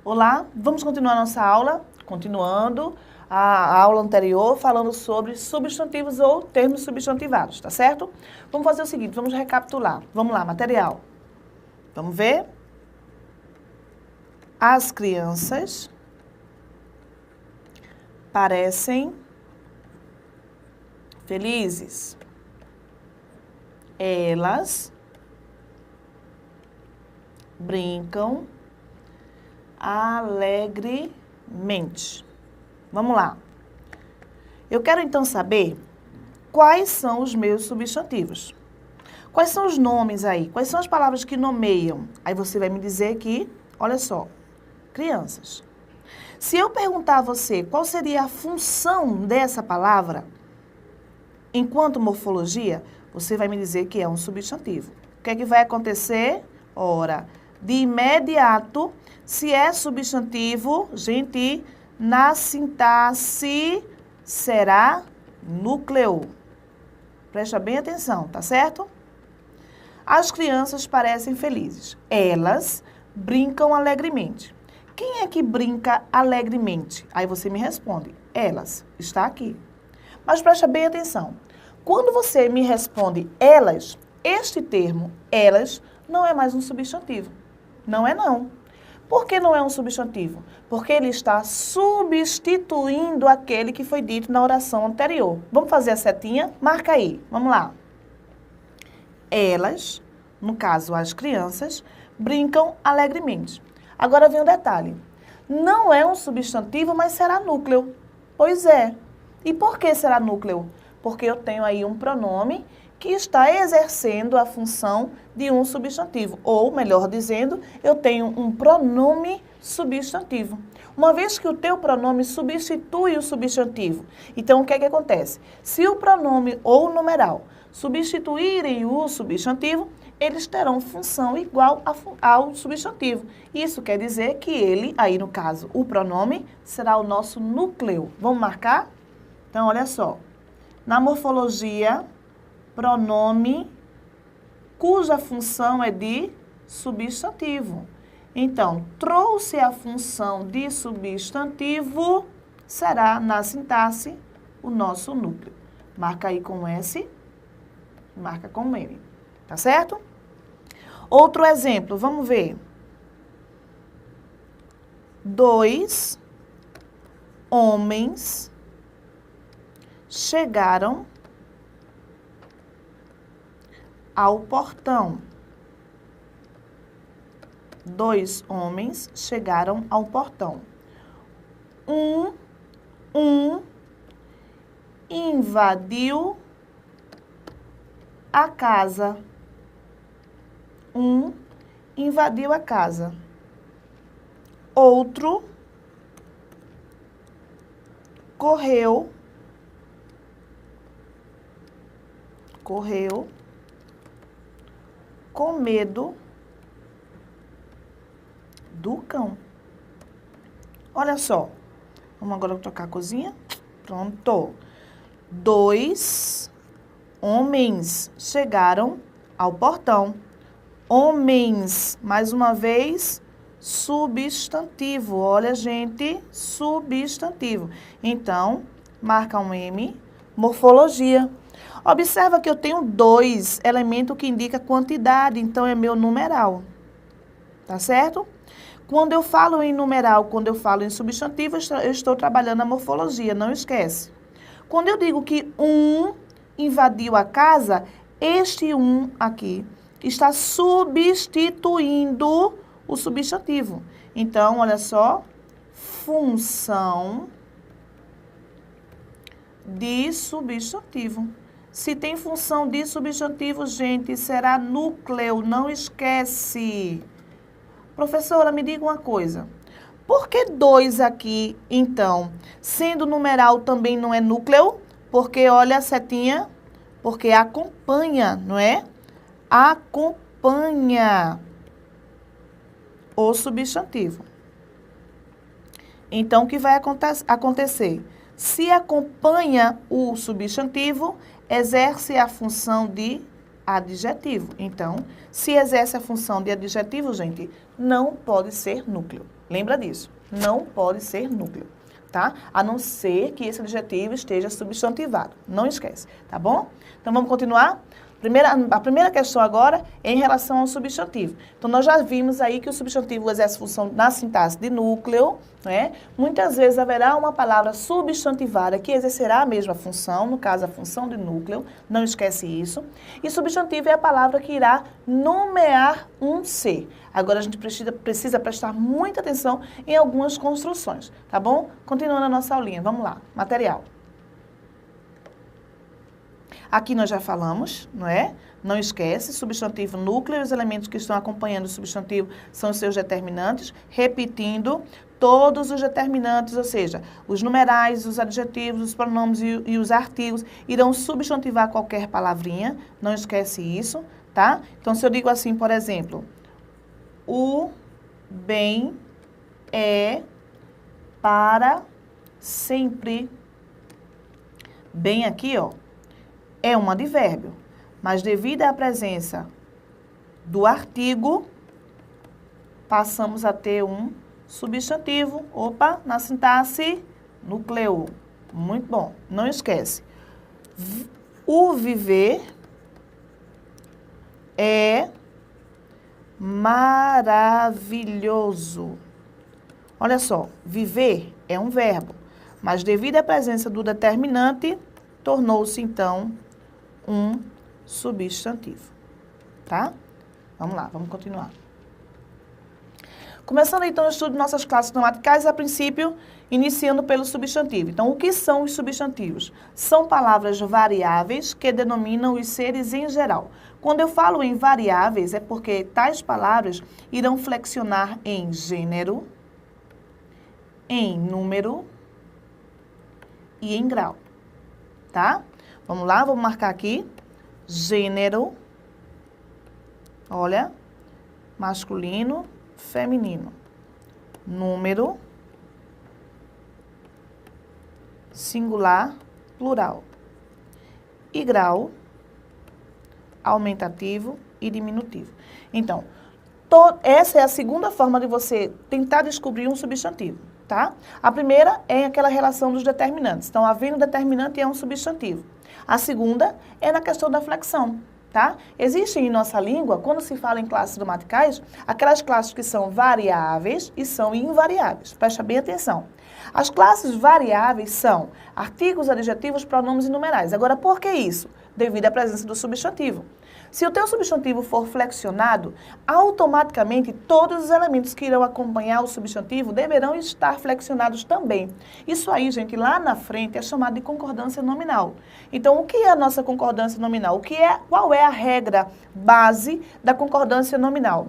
Olá, vamos continuar nossa aula, continuando a aula anterior, falando sobre substantivos ou termos substantivados, tá certo? Vamos fazer o seguinte, vamos recapitular. Vamos lá, material. Vamos ver? As crianças parecem felizes. Elas brincam alegremente. Vamos lá. Eu quero então saber quais são os meus substantivos. Quais são os nomes aí? Quais são as palavras que nomeiam? Aí você vai me dizer que, olha só, crianças. Se eu perguntar a você qual seria a função dessa palavra, enquanto morfologia, você vai me dizer que é um substantivo. O que é que vai acontecer? Ora, de imediato, se é substantivo, gente, na sintaxe será núcleo. Presta bem atenção, tá certo? As crianças parecem felizes. Elas brincam alegremente. Quem é que brinca alegremente? Aí você me responde, elas. Está aqui. Mas presta bem atenção. Quando você me responde elas, este termo, elas, não é mais um substantivo. Não é não. Por que não é um substantivo? Porque ele está substituindo aquele que foi dito na oração anterior. Vamos fazer a setinha? Marca aí. Vamos lá. Elas, no caso as crianças, brincam alegremente. Agora vem um detalhe. Não é um substantivo, mas será núcleo. Pois é. E por que será núcleo? Porque eu tenho aí um pronome que está exercendo a função de um substantivo. Ou, melhor dizendo, eu tenho um pronome substantivo. Uma vez que o teu pronome substitui o substantivo, então o que é que acontece? Se o pronome ou o numeral substituírem o substantivo, eles terão função igual ao substantivo. Isso quer dizer que ele, aí no caso, o pronome, será o nosso núcleo. Vamos marcar? Então, olha só. Na morfologia, pronome cuja função é de substantivo. Então, trouxe a função de substantivo, será na sintaxe o nosso núcleo. Marca aí com S, marca com M. Tá certo? Outro exemplo, vamos ver. 2 homens chegaram ao portão. 2 homens chegaram ao portão. Um invadiu a casa. Um invadiu a casa. Outro correu com medo do cão. Olha só. Vamos agora trocar a cozinha. Pronto. 2 homens chegaram ao portão. Homens, mais uma vez, substantivo. Olha, gente, substantivo. Então, marca um M, morfologia. Observa que eu tenho 2 elementos que indicam quantidade, então é meu numeral. Tá certo? Quando eu falo em numeral, quando eu falo em substantivo, eu estou trabalhando a morfologia, não esquece. Quando eu digo que um invadiu a casa, este um aqui está substituindo o substantivo. Então, olha só, função de substantivo. Se tem função de substantivo, gente, será núcleo, não esquece. Professora, me diga uma coisa. Por que 2 aqui, então? Sendo numeral também não é núcleo? Porque, olha a setinha, porque acompanha, não é? Acompanha o substantivo. Então, o que vai acontecer? Se acompanha o substantivo, exerce a função de adjetivo. Então, se exerce a função de adjetivo, gente, não pode ser núcleo. Lembra disso. Não pode ser núcleo, tá? A não ser que esse adjetivo esteja substantivado. Não esquece, tá bom? Então, vamos continuar? A primeira questão agora é em relação ao substantivo. Então, nós já vimos aí que o substantivo exerce função na sintaxe de núcleo, né? Muitas vezes haverá uma palavra substantivada que exercerá a mesma função, no caso, a função de núcleo, não esquece isso. E substantivo é a palavra que irá nomear um ser. Agora, a gente precisa prestar muita atenção em algumas construções, tá bom? Continuando a nossa aulinha, vamos lá. Material. Aqui nós já falamos, não é? Não esquece, substantivo núcleo, os elementos que estão acompanhando o substantivo são os seus determinantes, repetindo todos os determinantes, ou seja, os numerais, os adjetivos, os pronomes e os artigos irão substantivar qualquer palavrinha, não esquece isso, tá? Então, se eu digo assim, por exemplo, o bem é para sempre. Bem aqui, ó. É um advérbio, mas devido à presença do artigo, passamos a ter um substantivo. Opa, na sintaxe, núcleo. Muito bom, não esquece. O viver é maravilhoso. Olha só, viver é um verbo, mas devido à presença do determinante, tornou-se, então, um substantivo, tá? Vamos lá, vamos continuar. Começando, então, o estudo de nossas classes gramaticais, a princípio, iniciando pelo substantivo. Então, o que são os substantivos? São palavras variáveis que denominam os seres em geral. Quando eu falo em variáveis, é porque tais palavras irão flexionar em gênero, em número e em grau, tá? Vamos lá, vamos marcar aqui. Gênero, olha, masculino, feminino. Número, singular, plural. E grau, aumentativo e diminutivo. Então, essa é a segunda forma de você tentar descobrir um substantivo, tá? A primeira é aquela relação dos determinantes. Então, havendo determinante é um substantivo. A segunda é na questão da flexão, tá? Existem em nossa língua, quando se fala em classes gramaticais, aquelas classes que são variáveis e são invariáveis. Presta bem atenção. As classes variáveis são artigos, adjetivos, pronomes e numerais. Agora, por que isso? Devido à presença do substantivo. Se o teu substantivo for flexionado, automaticamente todos os elementos que irão acompanhar o substantivo deverão estar flexionados também. Isso aí, gente, lá na frente é chamado de concordância nominal. Então, o que é a nossa concordância nominal? Qual é a regra base da concordância nominal?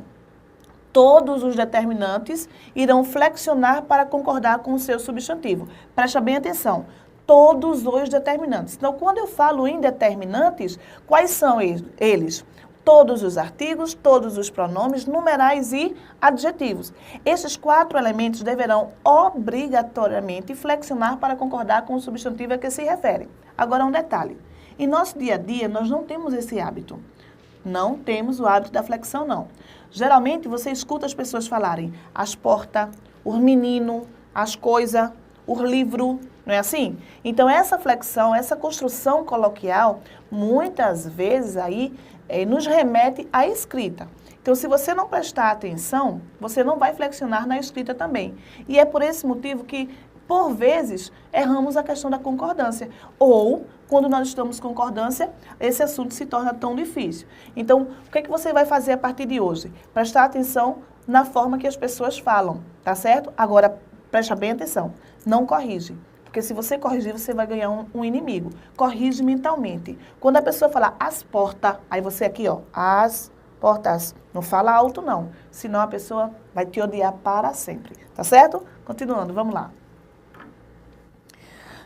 Todos os determinantes irão flexionar para concordar com o seu substantivo. Presta bem atenção. Todos os determinantes. Então, quando eu falo em determinantes, quais são eles? Todos os artigos, todos os pronomes, numerais e adjetivos. Esses 4 elementos deverão obrigatoriamente flexionar para concordar com o substantivo a que se refere. Agora, um detalhe. Em nosso dia a dia, nós não temos esse hábito. Não temos o hábito da flexão, não. Geralmente, você escuta as pessoas falarem as portas, os meninos, as coisas, o livro, não é assim? Então, essa flexão, essa construção coloquial, muitas vezes aí nos remete à escrita. Então, se você não prestar atenção, você não vai flexionar na escrita também. E é por esse motivo que, por vezes, erramos a questão da concordância. Ou, quando nós estamos com concordância, esse assunto se torna tão difícil. Então, o que você vai fazer a partir de hoje? Prestar atenção na forma que as pessoas falam, tá certo? Agora, presta bem atenção, não corrige. Porque se você corrigir, você vai ganhar um inimigo. Corrige mentalmente. Quando a pessoa falar as portas, aí você aqui, ó, as portas. Não fala alto, não. Senão a pessoa vai te odiar para sempre. Tá certo? Continuando, vamos lá.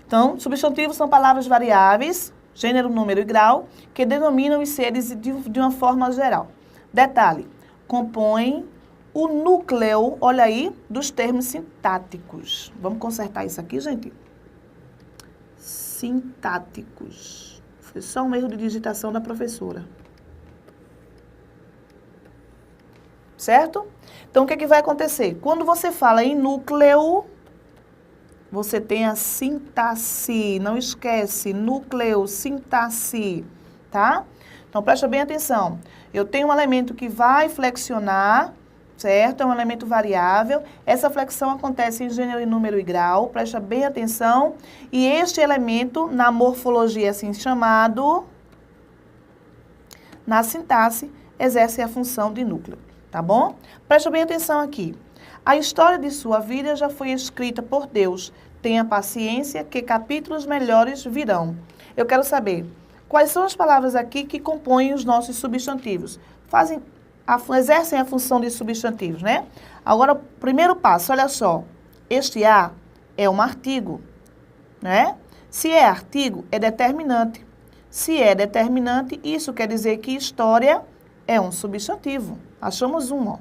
Então, substantivos são palavras variáveis, gênero, número e grau, que denominam os seres de uma forma geral. Detalhe, compõem o núcleo, olha aí, dos termos sintáticos. Vamos consertar isso aqui, gente? Sintáticos. Foi só um erro de digitação da professora. Certo? Então, Então, o que é que vai acontecer? Quando você fala em núcleo, você tem a sintaxe. Não esquece, núcleo, sintaxe, tá? Então, presta bem atenção. Eu tenho um elemento que vai flexionar, certo? É um elemento variável. Essa flexão acontece em gênero, número e grau. Presta bem atenção. E este elemento, na morfologia assim chamado, na sintaxe, exerce a função de núcleo, tá bom? Presta bem atenção aqui. A história de sua vida já foi escrita por Deus. Tenha paciência que capítulos melhores virão. Eu quero saber, quais são as palavras aqui que compõem os nossos substantivos? Exercem a função de substantivos, né? Agora, o primeiro passo, olha só. Este a é um artigo, né? Se é artigo, é determinante. Se é determinante, isso quer dizer que história é um substantivo. Achamos um, ó.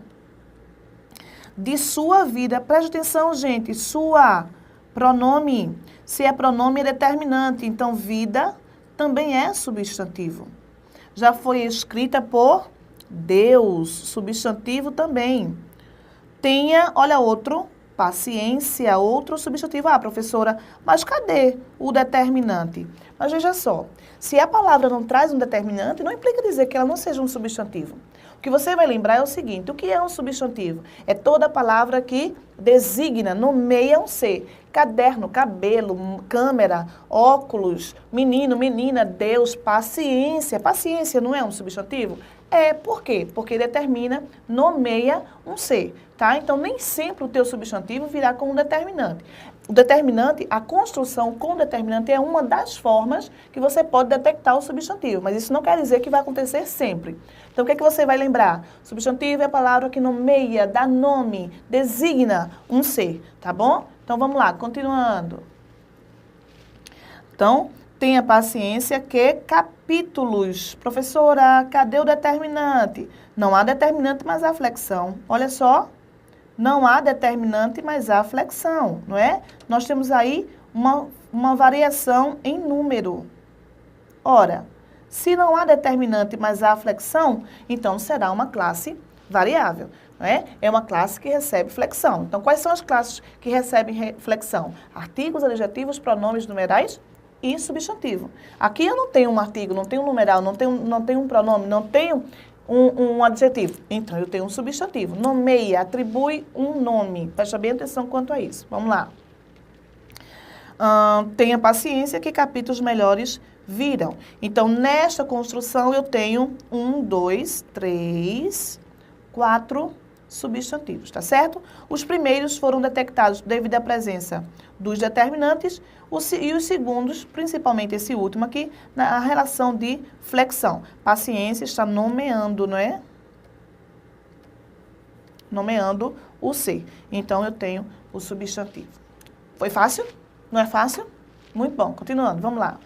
De sua vida, preste atenção, gente. Sua, pronome. Se é pronome, é determinante. Então, vida também é substantivo. Já foi escrita por Deus, substantivo também. Tenha, olha outro, paciência, outro substantivo. Ah, professora, mas cadê o determinante? Mas veja só, se a palavra não traz um determinante, não implica dizer que ela não seja um substantivo. O que você vai lembrar é o seguinte, o que é um substantivo? É toda palavra que designa, nomeia um ser. Caderno, cabelo, câmera, óculos, menino, menina, Deus, paciência. Paciência não é um substantivo? É, por quê? Porque determina, nomeia um ser, tá? Então, nem sempre o teu substantivo virá com um determinante. O determinante, a construção com determinante é uma das formas que você pode detectar o substantivo, mas isso não quer dizer que vai acontecer sempre. Então, o que é que você vai lembrar? Substantivo é a palavra que nomeia, dá nome, designa um ser, tá bom? Então, vamos lá, continuando. Então, tenha paciência que capítulos. Professora, cadê o determinante? Não há determinante, mas há flexão. Olha só. Não há determinante, mas há flexão, não é? Nós temos aí uma variação em número. Ora, se não há determinante, mas há flexão, então será uma classe variável, não é? É uma classe que recebe flexão. Então, quais são as classes que recebem flexão? Artigos, adjetivos, pronomes numerais e substantivo. Aqui eu não tenho um artigo, não tenho um numeral, não tenho um pronome, não tenho um adjetivo. Então, eu tenho um substantivo. Nomeia, atribui um nome. Presta bem atenção quanto a isso. Vamos lá. Tenha paciência que capítulos melhores virão. Então, nesta construção, eu tenho 1, 2, 3, 4 substantivos, tá certo? Os primeiros foram detectados devido à presença dos determinantes e os segundos, principalmente esse último aqui, na relação de flexão. Paciência está nomeando, não é? Nomeando o ser. Então, eu tenho o substantivo. Foi fácil? Não é fácil? Muito bom. Continuando, vamos lá.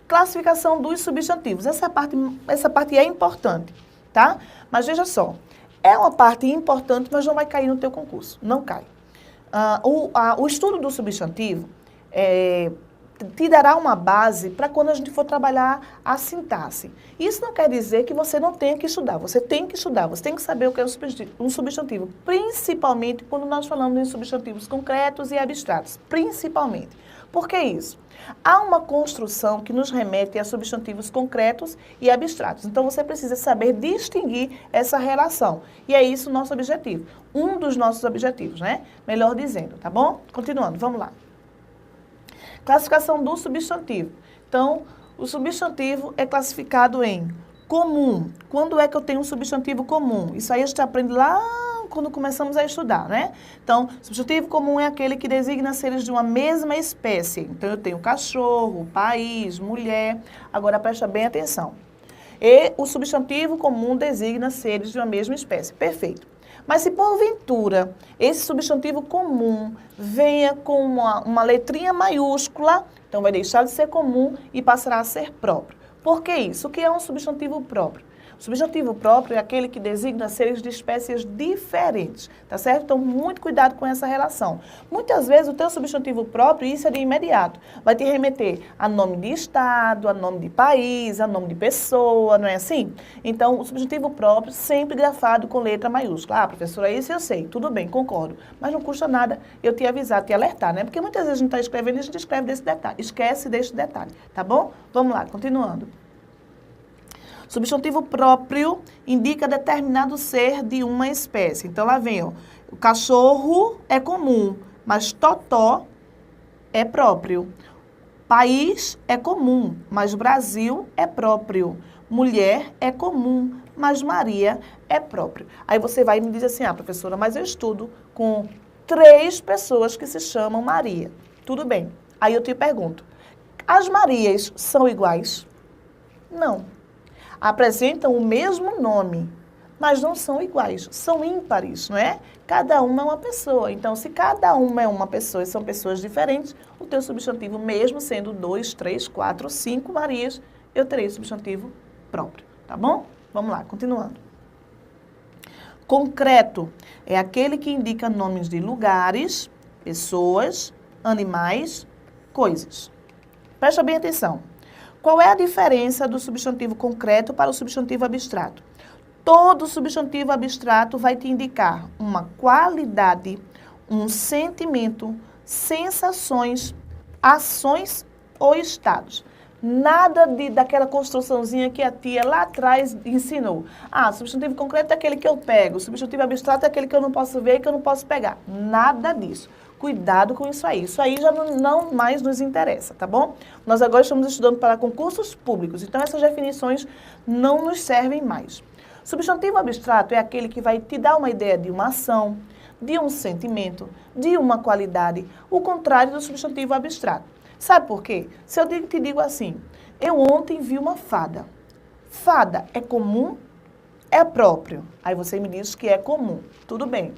Classificação dos substantivos. Essa parte é importante, tá? Mas veja só, é uma parte importante, mas não vai cair no teu concurso. Não cai. O estudo do substantivo te dará uma base para quando a gente for trabalhar a sintaxe. Isso não quer dizer que você não tenha que estudar. Você tem que estudar, você tem que saber o que é um substantivo. Principalmente quando nós falamos em substantivos concretos e abstratos. Principalmente. Por que isso? Há uma construção que nos remete a substantivos concretos e abstratos. Então, você precisa saber distinguir essa relação. E é isso o nosso objetivo. Um dos nossos objetivos, né? Melhor dizendo, tá bom? Continuando, vamos lá. Classificação do substantivo. Então, o substantivo é classificado em comum. Quando é que eu tenho um substantivo comum? Isso aí a gente aprende lá quando começamos a estudar, né? Então, substantivo comum é aquele que designa seres de uma mesma espécie. Então, eu tenho cachorro, país, mulher. Agora, presta bem atenção. E o substantivo comum designa seres de uma mesma espécie. Perfeito. Mas se porventura esse substantivo comum venha com uma letrinha maiúscula, então vai deixar de ser comum e passará a ser próprio. Por que isso? O que é um substantivo próprio? O substantivo próprio é aquele que designa seres de espécies diferentes, tá certo? Então, muito cuidado com essa relação. Muitas vezes, o teu substantivo próprio, isso é de imediato, vai te remeter a nome de estado, a nome de país, a nome de pessoa, não é assim? Então, o substantivo próprio sempre grafado com letra maiúscula. Ah, professora, isso eu sei, tudo bem, concordo. Mas não custa nada eu te avisar, te alertar, né? Porque muitas vezes a gente está escrevendo e a gente escreve desse detalhe. Esquece desse detalhe, tá bom? Vamos lá, continuando. Substantivo próprio indica determinado ser de uma espécie. Então, lá vem, ó, o cachorro é comum, mas totó é próprio. País é comum, mas Brasil é próprio. Mulher é comum, mas Maria é próprio. Aí você vai e me diz assim, ah, professora, mas eu estudo com 3 pessoas que se chamam Maria. Tudo bem. Aí eu te pergunto, as Marias são iguais? Não. Apresentam o mesmo nome, mas não são iguais, são ímpares, não é? Cada uma é uma pessoa. Então, se cada uma é uma pessoa e são pessoas diferentes, o teu substantivo, mesmo sendo 2, 3, 4, 5 Marias, eu terei substantivo próprio, tá bom? Vamos lá, continuando. Concreto é aquele que indica nomes de lugares, pessoas, animais, coisas. Presta bem atenção. Qual é a diferença do substantivo concreto para o substantivo abstrato? Todo substantivo abstrato vai te indicar uma qualidade, um sentimento, sensações, ações ou estados. Nada daquela construçãozinha que a tia lá atrás ensinou. Ah, substantivo concreto é aquele que eu pego, substantivo abstrato é aquele que eu não posso ver e que eu não posso pegar. Nada disso. Cuidado com isso aí. Isso aí já não mais nos interessa, tá bom? Nós agora estamos estudando para concursos públicos, então essas definições não nos servem mais. Substantivo abstrato é aquele que vai te dar uma ideia de uma ação, de um sentimento, de uma qualidade, o contrário do substantivo abstrato. Sabe por quê? Se eu te digo assim, eu ontem vi uma fada. Fada é comum? É próprio? Aí você me diz que é comum. Tudo bem.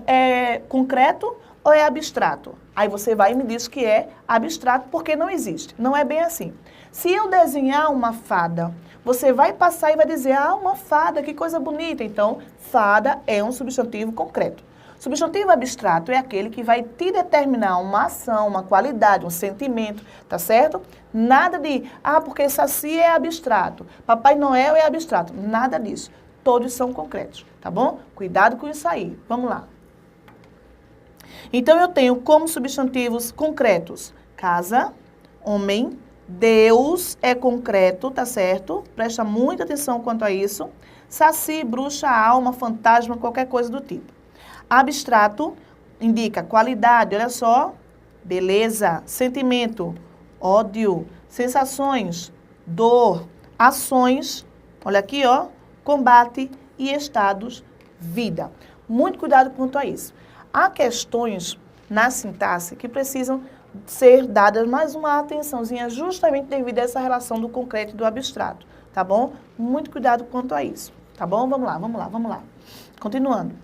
É concreto ou é abstrato? Aí você vai e me diz que é abstrato porque não existe. Não é bem assim. Se eu desenhar uma fada, você vai passar e vai dizer, ah, uma fada, que coisa bonita. Então, fada é um substantivo concreto. Substantivo abstrato é aquele que vai te determinar uma ação, uma qualidade, um sentimento, tá certo? Nada de, ah, porque Saci é abstrato, Papai Noel é abstrato, nada disso. Todos são concretos, tá bom? Cuidado com isso aí. Vamos lá. Então, eu tenho como substantivos concretos, casa, homem, Deus é concreto, tá certo? Presta muita atenção quanto a isso. Saci, bruxa, alma, fantasma, qualquer coisa do tipo. Abstrato indica qualidade, olha só, beleza, sentimento, ódio, sensações, dor, ações, olha aqui, ó, combate e estados, vida. Muito cuidado quanto a isso. Há questões na sintaxe que precisam ser dadas mais uma atençãozinha justamente devido a essa relação do concreto e do abstrato, tá bom? Muito cuidado quanto a isso, tá bom? Vamos lá, vamos lá, vamos lá. Continuando.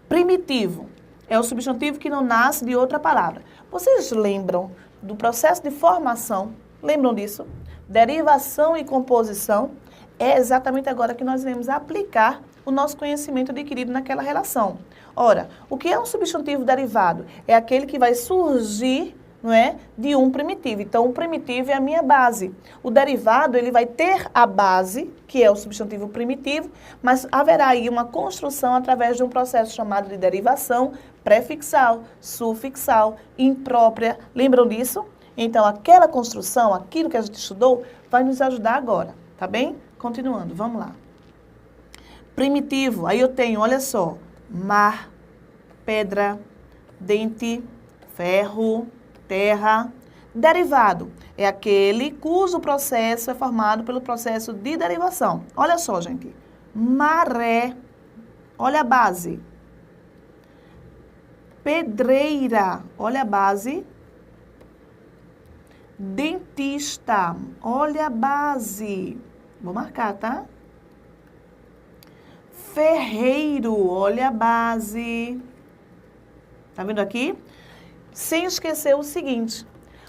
Primitivo é o substantivo que não nasce de outra palavra. Vocês lembram do processo de formação? Lembram disso? Derivação e composição. É exatamente agora que nós iremos aplicar o nosso conhecimento adquirido naquela relação. Ora, o que é um substantivo derivado? É aquele que vai surgir, não é, de um primitivo. Então, o primitivo é a minha base. O derivado, ele vai ter a base, que é o substantivo primitivo, mas haverá aí uma construção através de um processo chamado de derivação prefixal, sufixal, imprópria. Lembram disso? Então, aquela construção, aquilo que a gente estudou, vai nos ajudar agora, tá bem? Continuando, vamos lá. Primitivo, aí eu tenho, olha só, mar, pedra, dente, ferro, terra. Derivado é aquele cujo processo é formado pelo processo de derivação. Olha só, gente. Maré, olha a base. Pedreira, olha a base. Dentista, olha a base. Vou marcar, tá? Ferreiro, olha a base. Tá vendo aqui? Sem esquecer o seguinte,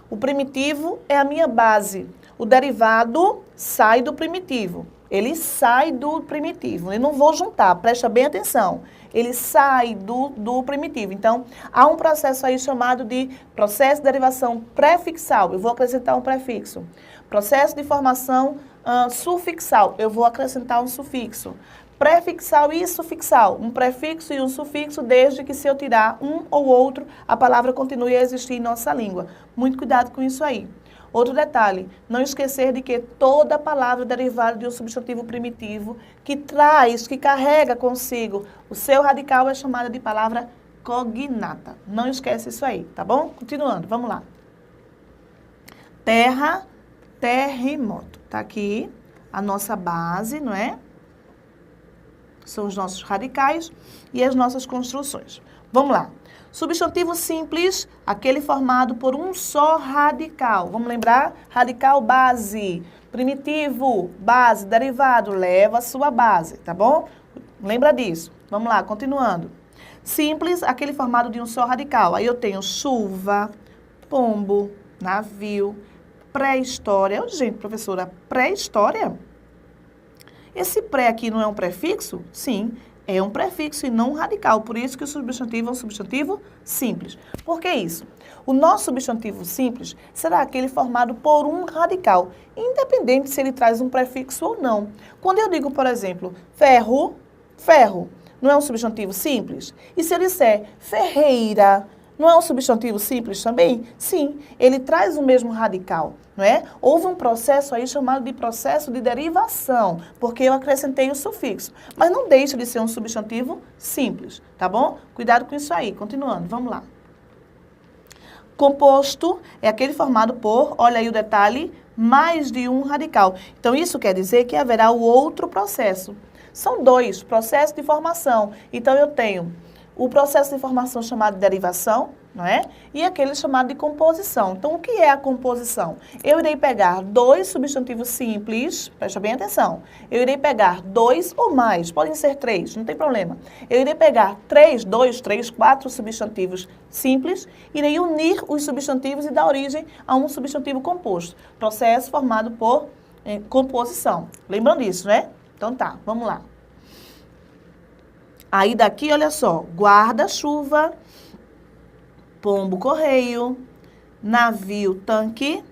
o primitivo é a minha base. O derivado sai do primitivo. Ele sai do primitivo. Eu não vou juntar, presta bem atenção. Ele sai do primitivo. Então, há um processo aí chamado de processo de derivação prefixal. Eu vou acrescentar um prefixo. Processo de formação sufixal. Eu vou acrescentar um sufixo. Prefixal e sufixal. Um prefixo e um sufixo, desde que se eu tirar um ou outro, a palavra continue a existir em nossa língua. Muito cuidado com isso aí. Outro detalhe, não esquecer de que toda palavra derivada de um substantivo primitivo que carrega consigo o seu radical é chamada de palavra cognata. Não esquece isso aí, tá bom? Continuando, vamos lá. Terra, terremoto. Tá aqui a nossa base, não é? São os nossos radicais e as nossas construções. Vamos lá. Substantivo simples, aquele formado por um só radical. Vamos lembrar? Radical base. Primitivo, base, derivado, leva a sua base, tá bom? Lembra disso. Vamos lá, continuando. Simples, aquele formado de um só radical. Aí eu tenho chuva, pombo, navio, pré-história. Gente, professora, pré-história? Esse pré aqui não é um prefixo? Sim, é um prefixo e não um radical. Por isso que o substantivo é um substantivo simples. Por que isso? O nosso substantivo simples será aquele formado por um radical, independente se ele traz um prefixo ou não. Quando eu digo, por exemplo, ferro, ferro, não é um substantivo simples? E se eu disser ferreira, não é um substantivo simples também? Sim, ele traz o mesmo radical, não é? Houve um processo aí chamado de processo de derivação, porque eu acrescentei o sufixo. Mas não deixa de ser um substantivo simples, tá bom? Cuidado com isso aí. Continuando, vamos lá. Composto é aquele formado por, olha aí o detalhe, mais de um radical. Então, isso quer dizer que haverá o outro processo. São dois, processos de formação. Então, eu tenho o processo de formação chamado de derivação, não é? E aquele chamado de composição. Então, o que é a composição? Eu irei pegar dois substantivos simples, presta bem atenção. Eu irei pegar dois ou mais, podem ser três, não tem problema. Eu irei pegar dois, três, quatro substantivos simples, irei unir os substantivos e dar origem a um substantivo composto. Processo formado por composição. Lembrando disso, né? Então tá, vamos lá. Aí daqui, olha só, guarda-chuva, pombo-correio, navio-tanque,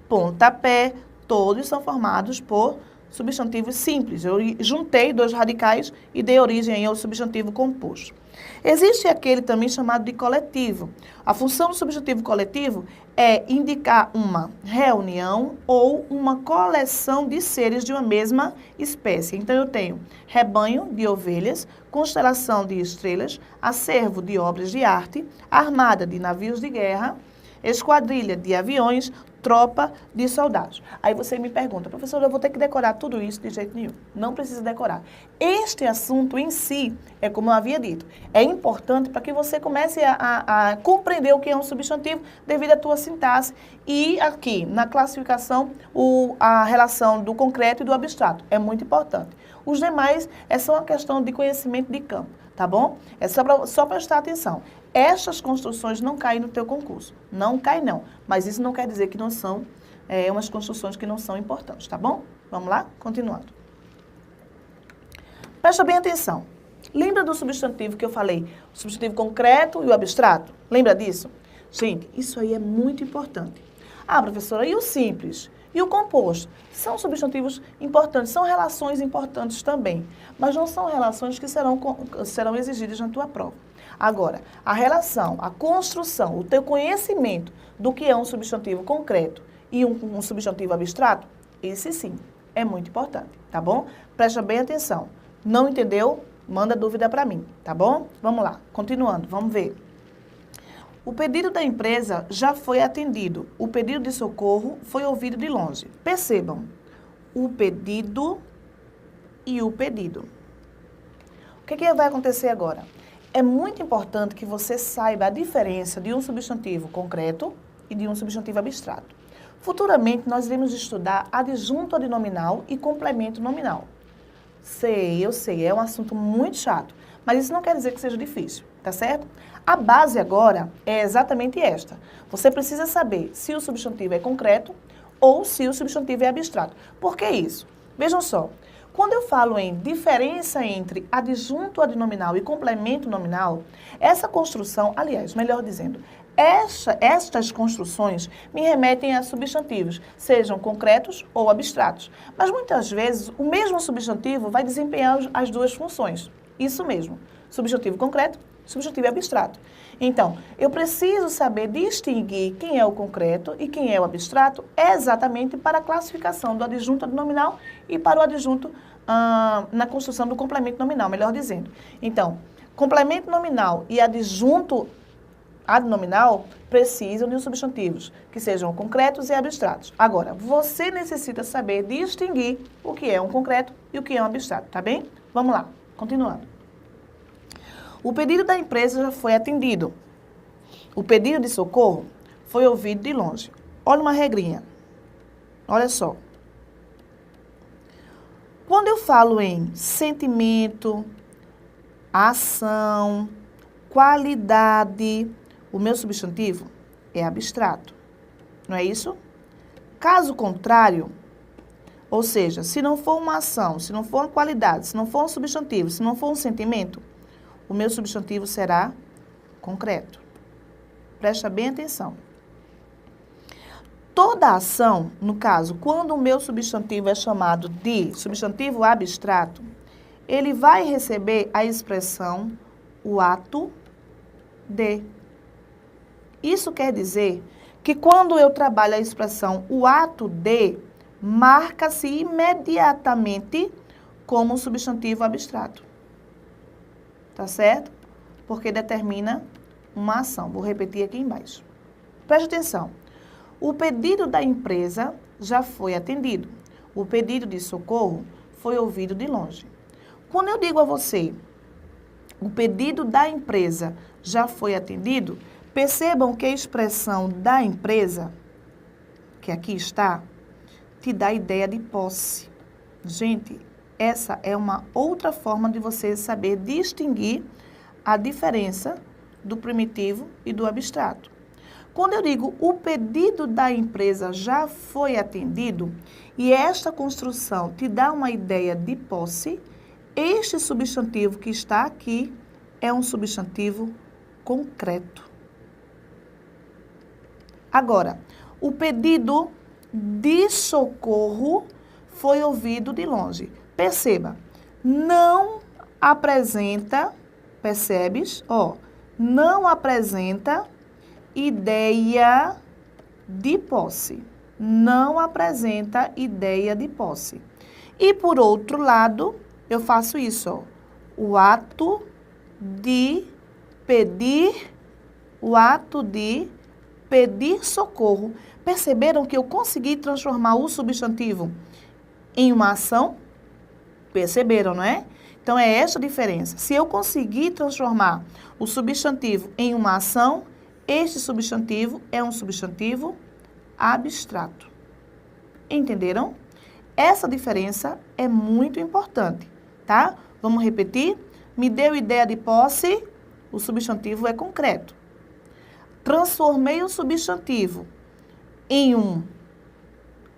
pontapé, todos são formados por substantivos simples. Eu juntei dois radicais e dei origem ao substantivo composto. Existe aquele também chamado de coletivo. A função do substantivo coletivo é indicar uma reunião ou uma coleção de seres de uma mesma espécie. Então, eu tenho rebanho de ovelhas, constelação de estrelas, acervo de obras de arte, armada de navios de guerra, esquadrilha de aviões, tropa de soldados. Aí você me pergunta, professora, eu vou ter que decorar tudo isso? De jeito nenhum. Não precisa decorar. Este assunto em si, é como eu havia dito, é importante para que você comece a compreender o que é um substantivo devido à tua sintaxe e aqui, na classificação, a relação do concreto e do abstrato. É muito importante. Os demais é só uma questão de conhecimento de campo, tá bom? É só prestar atenção. Estas construções não caem no teu concurso. Não cai não. Mas isso não quer dizer que não são umas construções que não são importantes, tá bom? Vamos lá? Continuando. Presta bem atenção. Lembra do substantivo que eu falei? O substantivo concreto e o abstrato? Lembra disso? Gente, isso aí é muito importante. Ah, professora, e o simples? E o composto? São substantivos importantes, são relações importantes também, mas não são relações que serão exigidas na tua prova. Agora, a relação, a construção, o teu conhecimento do que é um substantivo concreto e um substantivo abstrato, esse sim, é muito importante, tá bom? Presta bem atenção. Não entendeu? Manda dúvida para mim, tá bom? Vamos lá, continuando, vamos ver. O pedido da empresa já foi atendido. O pedido de socorro foi ouvido de longe. Percebam, o pedido e o pedido. O que vai acontecer agora? É muito importante que você saiba a diferença de um substantivo concreto e de um substantivo abstrato. Futuramente, nós iremos estudar adjunto adnominal e complemento nominal. Eu sei, é um assunto muito chato, mas isso não quer dizer que seja difícil, tá certo? A base agora é exatamente esta. Você precisa saber se o substantivo é concreto ou se o substantivo é abstrato. Por que isso? Vejam só, Quando eu falo em diferença entre adjunto adnominal e complemento nominal, essa construção, aliás, melhor dizendo, estas construções me remetem a substantivos, sejam concretos ou abstratos. Mas muitas vezes o mesmo substantivo vai desempenhar as duas funções. Isso mesmo, substantivo concreto, substantivo abstrato. Então, eu preciso saber distinguir quem é o concreto e quem é o abstrato exatamente para a classificação do adjunto adnominal e para o adjunto na construção do complemento nominal, melhor dizendo. Então, complemento nominal e adjunto adnominal precisam de substantivos que sejam concretos e abstratos. Agora, você necessita saber distinguir o que é um concreto e o que é um abstrato, tá bem? Vamos lá, continuando. O pedido da empresa já foi atendido. O pedido de socorro foi ouvido de longe. Olha uma regrinha. Olha só. Quando eu falo em sentimento, ação, qualidade, o meu substantivo é abstrato. Não é isso? Caso contrário, ou seja, se não for uma ação, se não for uma qualidade, se não for um substantivo, se não for um sentimento, o meu substantivo será concreto. Presta bem atenção. Toda ação, no caso, quando o meu substantivo é chamado de substantivo abstrato, ele vai receber a expressão o ato de. Isso quer dizer que quando eu trabalho a expressão o ato de, marca-se imediatamente como um substantivo abstrato. Tá certo? Porque determina uma ação. Vou repetir aqui embaixo. Preste atenção. O pedido da empresa já foi atendido. O pedido de socorro foi ouvido de longe. Quando eu digo a você, o pedido da empresa já foi atendido, percebam que a expressão da empresa, que aqui está, te dá a ideia de posse. Gente, essa é uma outra forma de você saber distinguir a diferença do primitivo e do abstrato. Quando eu digo o pedido da empresa já foi atendido e esta construção te dá uma ideia de posse, este substantivo que está aqui é um substantivo concreto. Agora, o pedido de socorro foi ouvido de longe. Perceba, não apresenta, percebes? Não apresenta ideia de posse. Não apresenta ideia de posse. E, por outro lado, eu faço isso, o ato de pedir socorro. Perceberam que eu consegui transformar o substantivo em uma ação? Perceberam, não é? Então, é essa a diferença. Se eu conseguir transformar o substantivo em uma ação, este substantivo é um substantivo abstrato. Entenderam? Essa diferença é muito importante, tá? Vamos repetir? Me deu ideia de posse, o substantivo é concreto. Transformei o substantivo em um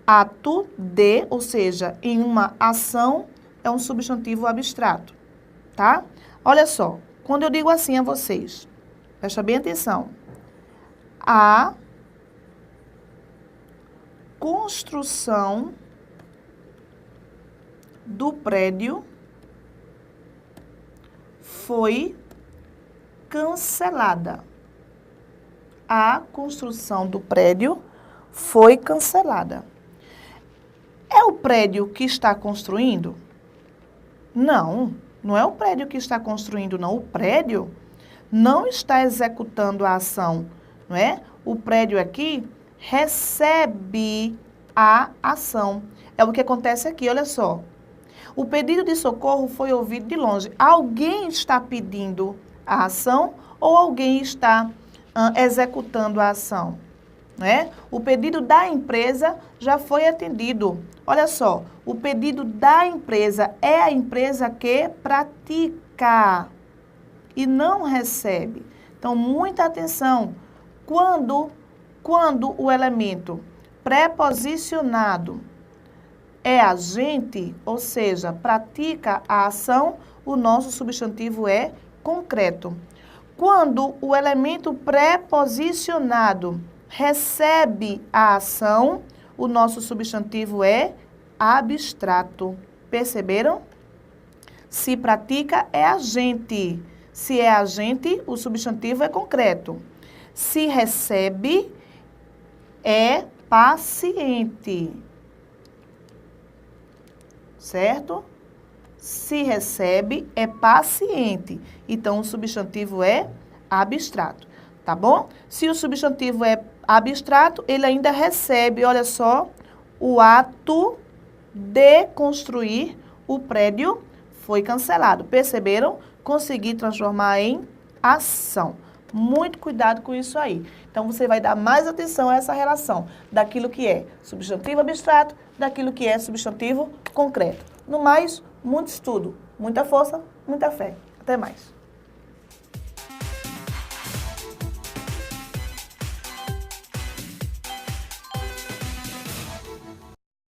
ato de, ou seja, em uma ação, é um substantivo abstrato, tá? Olha só, quando eu digo assim a vocês, presta bem atenção. A construção do prédio foi cancelada. A construção do prédio foi cancelada. É o prédio que está construindo? Não, não é o prédio que está construindo, não. O prédio não está executando a ação, não é? O prédio aqui recebe a ação. É o que acontece aqui, olha só. O pedido de socorro foi ouvido de longe. Alguém está pedindo a ação ou alguém está executando a ação? Né? O pedido da empresa já foi atendido. Olha só, o pedido da empresa é a empresa que pratica e não recebe. Então, muita atenção. Quando o elemento preposicionado é agente, ou seja, pratica a ação, o nosso substantivo é concreto. Quando o elemento preposicionado recebe a ação, o nosso substantivo é abstrato. Perceberam? Se pratica, é agente. Se é agente, o substantivo é concreto. Se recebe, é paciente. Certo? Se recebe, é paciente. Então, o substantivo é abstrato. Tá bom? Se o substantivo é abstrato, ele ainda recebe, olha só, o ato de construir o prédio foi cancelado. Perceberam? Consegui transformar em ação. Muito cuidado com isso aí. Então, você vai dar mais atenção a essa relação daquilo que é substantivo abstrato, daquilo que é substantivo concreto. No mais, muito estudo, muita força, muita fé. Até mais.